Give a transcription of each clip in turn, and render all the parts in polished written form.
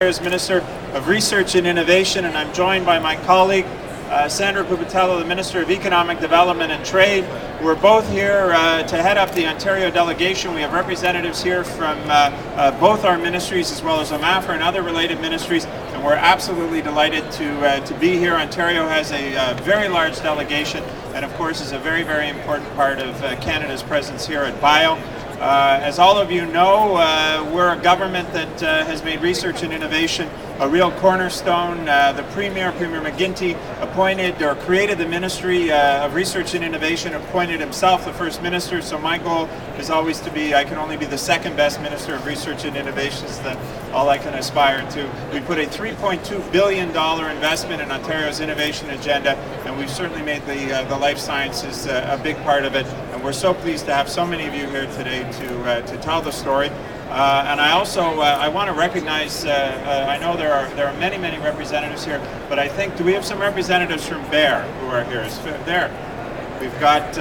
As Minister of Research and Innovation, and I'm joined by my colleague Sandra Pupatello, the Minister of Economic Development and Trade. We're both here to head up the Ontario delegation. We have representatives here from both our ministries as well as OMAFRA and other related ministries, and we're absolutely delighted to be here. Ontario has a very large delegation and of course is a very, very important part of Canada's presence here at BIO. As all of you know, we're a government that has made research and innovation a real cornerstone. The Premier McGuinty, appointed or created the Ministry of Research and Innovation, appointed himself the First Minister, so my goal is always to be, I can only be the second best Minister of Research and Innovation. Is that all I can aspire to. We put a $3.2 billion investment in Ontario's innovation agenda, and we've certainly made the life sciences a big part of it, and we're so pleased to have so many of you here today to tell the story. And I also I want to recognize. I know there are many representatives here, but I think, do we have some representatives from BEAR who are here? There, we've got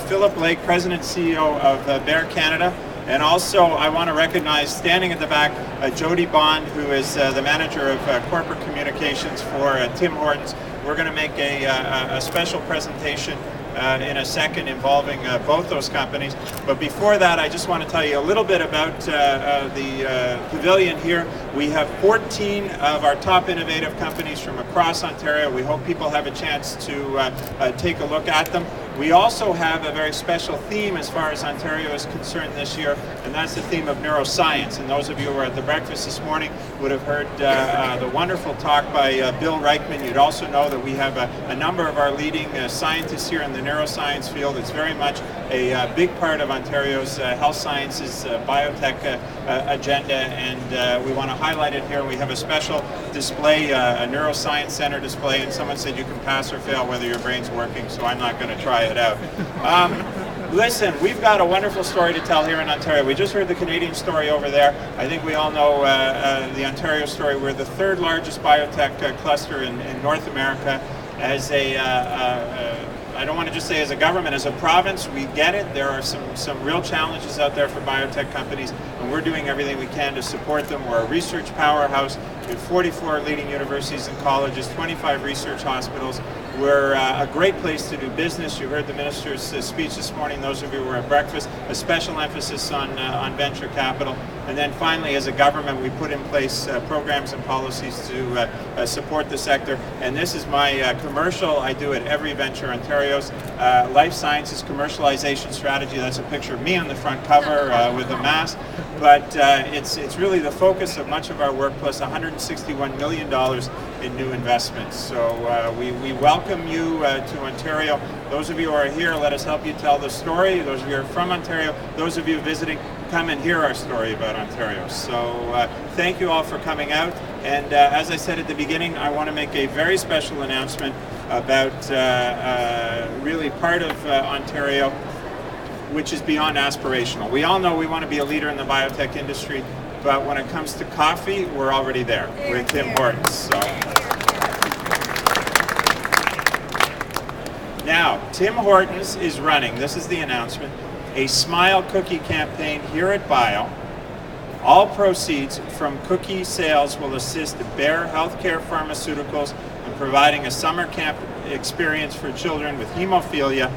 Philip Lake, President and CEO of BEAR Canada, and also I want to recognize, standing at the back, Jody Bond, who is the manager of corporate communications for Tim Hortons. We're going to make a special presentation in a second involving both those companies. But before that, I just want to tell you a little bit about the pavilion here. We have 14 of our top innovative companies from across Ontario. We hope people have a chance to take a look at them. We also have a very special theme as far as Ontario is concerned this year, and that's the theme of neuroscience. And those of you who were at the breakfast this morning would have heard the wonderful talk by Bill Reichman. You'd also know that we have a number of our leading scientists here in the neuroscience field. It's very much a big part of Ontario's health sciences biotech agenda, and we want to highlight it here. We have a special display, a neuroscience center display, and someone said you can pass or fail whether your brain's working, so I'm not going to try it out. Listen, we've got a wonderful story to tell here in Ontario. We just heard the Canadian story over there. I think we all know the Ontario story. We're the third largest biotech cluster in North America. As I don't want to just say as a government, as a province, we get it. There are some real challenges out there for biotech companies, and we're doing everything we can to support them. We're a research powerhouse. We have 44 leading universities and colleges, 25 research hospitals. We're a great place to do business. You heard the minister's speech this morning. Those of you who were at breakfast, a special emphasis on venture capital. And then finally, as a government, we put in place programs and policies to support the sector. And this is my commercial I do at every Venture Ontario's life sciences commercialization strategy. That's a picture of me on the front cover with a mask. But it's really the focus of much of our work, plus $161 million in new investments. So we welcome you to Ontario. Those of you who are here, let us help you tell the story. Those of you who are from Ontario, those of you visiting, come and hear our story about Ontario. So thank you all for coming out. And as I said at the beginning, I want to make a very special announcement about really part of Ontario which is beyond aspirational. We all know we want to be a leader in the biotech industry, but when it comes to coffee, we're already there with Tim Hortons. So. Now, Tim Hortons is running, this is the announcement, a Smile Cookie campaign here at BIO. All proceeds from cookie sales will assist BEAR Healthcare Pharmaceuticals in providing a summer camp experience for children with hemophilia.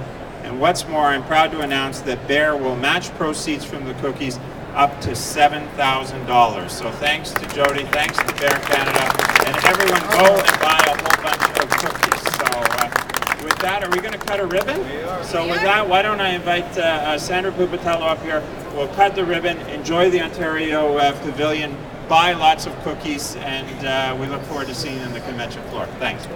And what's more, I'm proud to announce that BEAR will match proceeds from the cookies up to $7,000. So thanks to Jody, thanks to BEAR Canada, and everyone go and buy a whole bunch of cookies. So with that, are we going to cut a ribbon? We are. So with that, why don't I invite Sandra Pupatello up here. We'll cut the ribbon, enjoy the Ontario Pavilion, buy lots of cookies, and we look forward to seeing you on the convention floor. Thanks.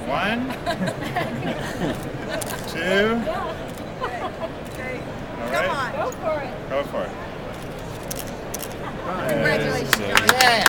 One, two. All right. Come on. Go for it. Go for it. Congratulations. Yeah.